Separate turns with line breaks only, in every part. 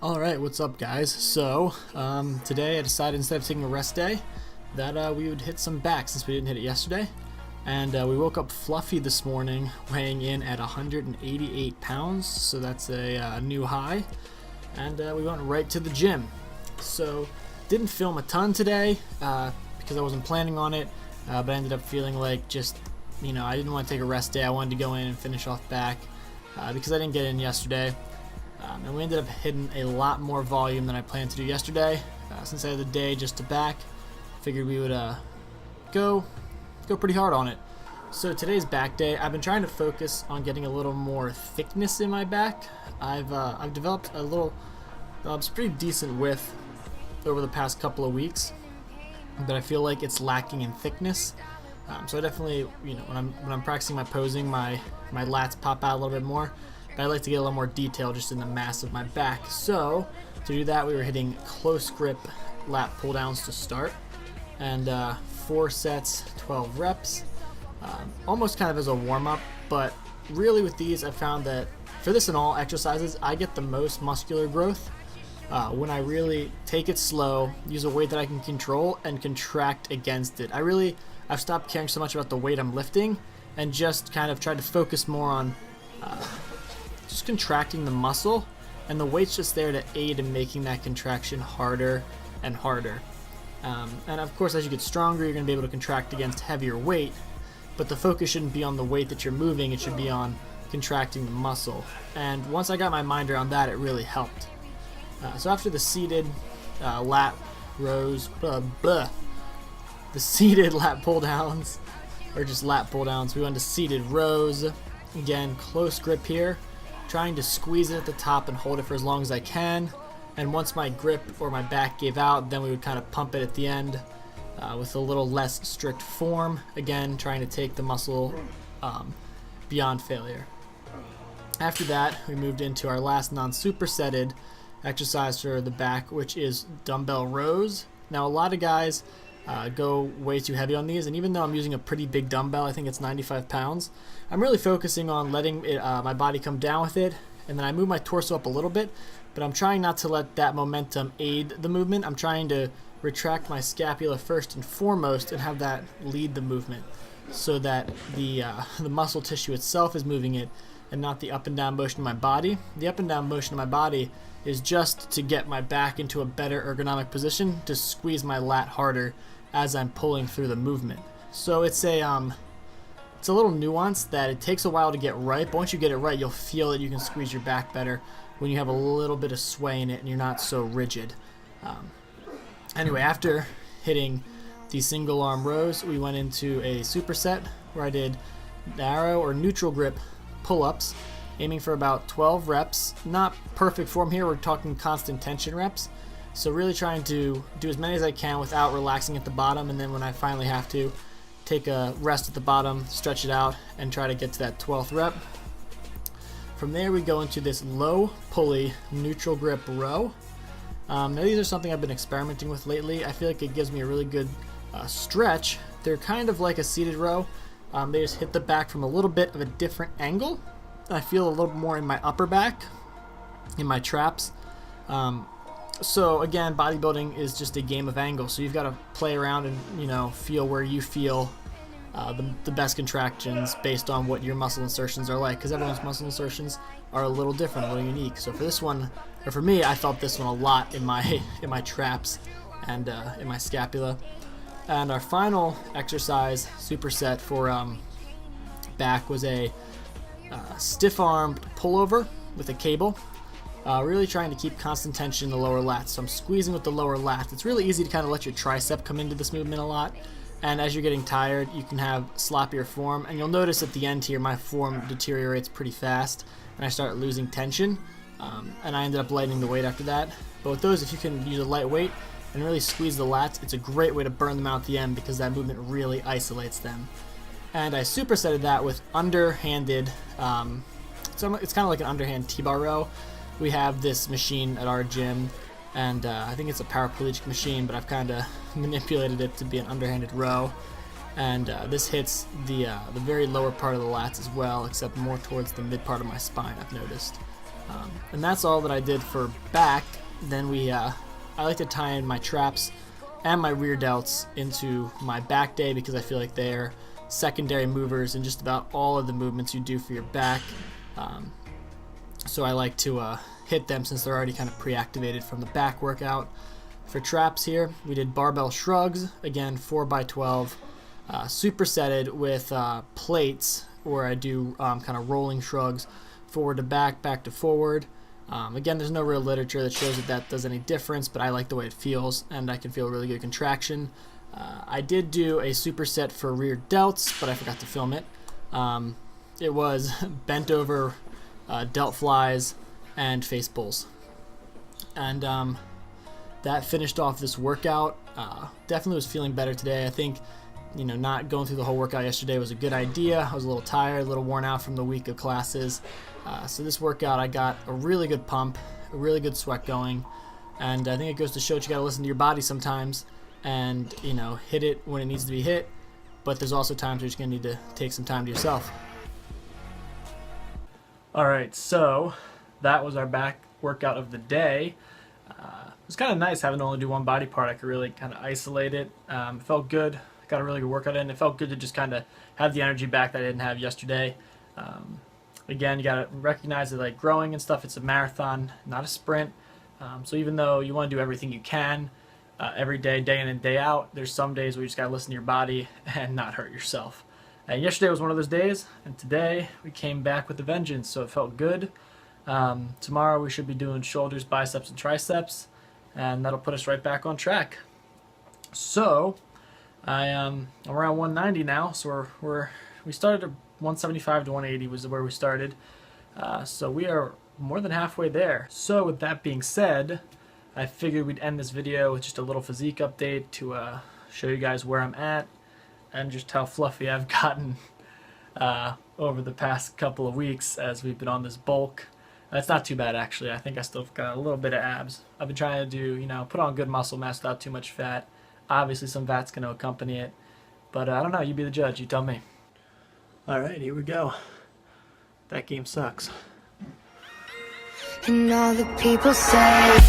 Alright, what's up guys? So, today I decided instead of taking a rest day that we would hit some back since we didn't hit it yesterday. And we woke up fluffy this morning, weighing in at 188 pounds, so that's a new high. And we went right to the gym. So, didn't film a ton today because I wasn't planning on it, but I ended up feeling like just, I didn't want to take a rest day. I wanted to go in and finish off back because I didn't get in yesterday. And we ended up hitting a lot more volume than I planned to do yesterday. Since I had the day just to back, figured we would go pretty hard on it. So today's back day. I've been trying to focus on getting a little more thickness in my back. I've developed a little, it's pretty decent width over the past couple of weeks, but I feel like it's lacking in thickness. So I definitely, when I'm practicing my posing, my lats pop out a little bit more. But I like to get a little more detail just in the mass of my back. So to do that, we were hitting close grip lat pull downs to start, and 4 sets, 12 reps, almost kind of as a warm-up. But really with these, I found that for this and all exercises, I get the most muscular growth when I really take it slow, use a weight that I can control, and contract against it. I've stopped caring so much about the weight I'm lifting and just kind of tried to focus more on just contracting the muscle, and the weight's just there to aid in making that contraction harder and harder. And of course, as you get stronger, you're going to be able to contract against heavier weight, but the focus shouldn't be on the weight that you're moving, it should be on contracting the muscle. And once I got my mind around that, it really helped. So after the seated lat rows, the seated lat pull downs, or just lat pull downs, we went to seated rows. Again, close grip here, trying to squeeze it at the top and hold it for as long as I can. And once my grip or my back gave out, then we would kind of pump it at the end with a little less strict form. Again, trying to take the muscle beyond failure. After that, we moved into our last non-supersetted exercise for the back, which is dumbbell rows. Now, a lot of guys go way too heavy on these, and even though I'm using a pretty big dumbbell, I think it's 95 pounds, I'm really focusing on letting it, my body come down with it, and then I move my torso up a little bit, but I'm trying not to let that momentum aid the movement. I'm trying to retract my scapula first and foremost and have that lead the movement, so that the muscle tissue itself is moving it and not the up and down motion of my body. The up and down motion of my body is just to get my back into a better ergonomic position to squeeze my lat harder as I'm pulling through the movement. So it's a little nuance that it takes a while to get right, but once you get it right, you'll feel that you can squeeze your back better when you have a little bit of sway in it and you're not so rigid. Anyway, after hitting the single arm rows, we went into a superset where I did narrow or neutral grip pull-ups, aiming for about 12 reps. Not perfect form here, we're talking constant tension reps. So really trying to do as many as I can without relaxing at the bottom, and then when I finally have to, take a rest at the bottom, stretch it out, and try to get to that 12th rep. From there we go into this low pulley neutral grip row. Now these are something I've been experimenting with lately. I feel like it gives me a really good stretch. They're kind of like a seated row. They just hit the back from a little bit of a different angle. I feel a little more in my upper back, in my traps. So again, bodybuilding is just a game of angles, so you've got to play around and feel where you feel the best contractions based on what your muscle insertions are like, because everyone's muscle insertions are a little different, a little unique. So for this one, or for me, I felt this one a lot in my traps and in my scapula. And our final exercise superset for back was a stiff-armed pullover with a cable. Really trying to keep constant tension in the lower lats. So I'm squeezing with the lower lats. It's really easy to kind of let your tricep come into this movement a lot. And as you're getting tired, you can have sloppier form, and you'll notice at the end here my form deteriorates pretty fast and I start losing tension, and I ended up lightening the weight after that. But with those, if you can use a light weight and really squeeze the lats, it's a great way to burn them out at the end because that movement really isolates them. And I supersetted that with underhanded, so it's kind of like an underhand T-bar row. We have this machine at our gym, and I think it's a paraplegic machine, but I've kind of manipulated it to be an underhanded row. And this hits the very lower part of the lats as well, except more towards the mid part of my spine, I've noticed. And that's all that I did for back. Then I like to tie in my traps and my rear delts into my back day because I feel like they're secondary movers in just about all of the movements you do for your back. So I like to hit them since they're already kind of pre-activated from the back workout. For traps here, we did barbell shrugs, again 4x12, supersetted with plates where I do kind of rolling shrugs, forward to back, back to forward. Again, there's no real literature that shows that does any difference, but I like the way it feels, and I can feel really good contraction. I did do a superset for rear delts, but I forgot to film it. It was bent over delt flies and face pulls. And that finished off this workout. Definitely was feeling better today. I think, not going through the whole workout yesterday was a good idea. I was a little tired, a little worn out from the week of classes. So this workout, I got a really good pump, a really good sweat going. And I think it goes to show that you got to listen to your body sometimes and, hit it when it needs to be hit. But there's also times where you're just going to need to take some time to yourself. Alright, so that was our back workout of the day. It was kind of nice having to only do one body part. I could really kind of isolate it. It felt good. Got a really good workout in. It felt good to just kind of have the energy back that I didn't have yesterday. Again, you got to recognize that like growing and stuff, it's a marathon, not a sprint. So even though you want to do everything you can every day, day in and day out, there's some days where you just got to listen to your body and not hurt yourself. And yesterday was one of those days, and today we came back with a vengeance, so it felt good. Tomorrow we should be doing shoulders, biceps, and triceps, and that'll put us right back on track. So I'm around 190 now, so we started at 175 to 180 was where we started. So we are more than halfway there. So with that being said, I figured we'd end this video with just a little physique update to show you guys where I'm at and just how fluffy I've gotten over the past couple of weeks as we've been on this bulk. That's not too bad actually. I think I still got a little bit of abs. I've been trying to do, put on good muscle mass without too much fat. Obviously some fat's going to accompany it, but I don't know, you be the judge, you tell me. Alright, here we go. That game sucks.
And all the people say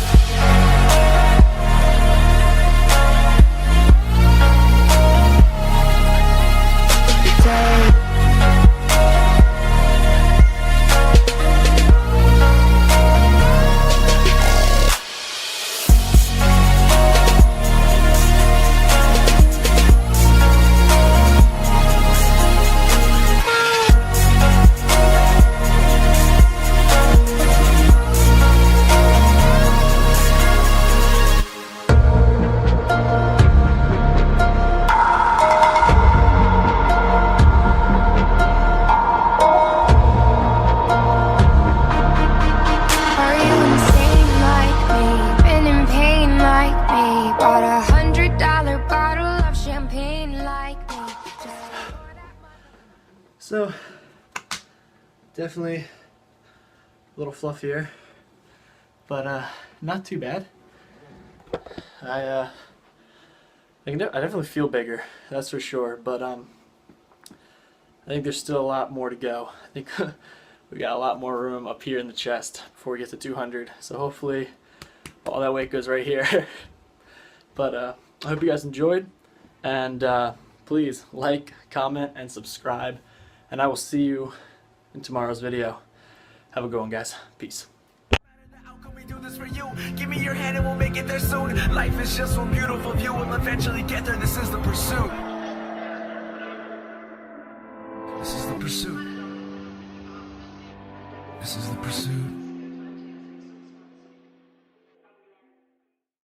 So, definitely a little fluffier, but not too bad. I definitely feel bigger, that's for sure, but I think there's still a lot more to go. I think we got a lot more room up here in the chest before we get to 200, so hopefully all that weight goes right here. But I hope you guys enjoyed, and please like, comment, and subscribe. And I will see you in tomorrow's video. Have a good one, guys. Peace.
Give me your hand and we'll make it there soon. Life is just one beautiful view. We'll eventually get there. This is the pursuit. This is the pursuit. This is the pursuit.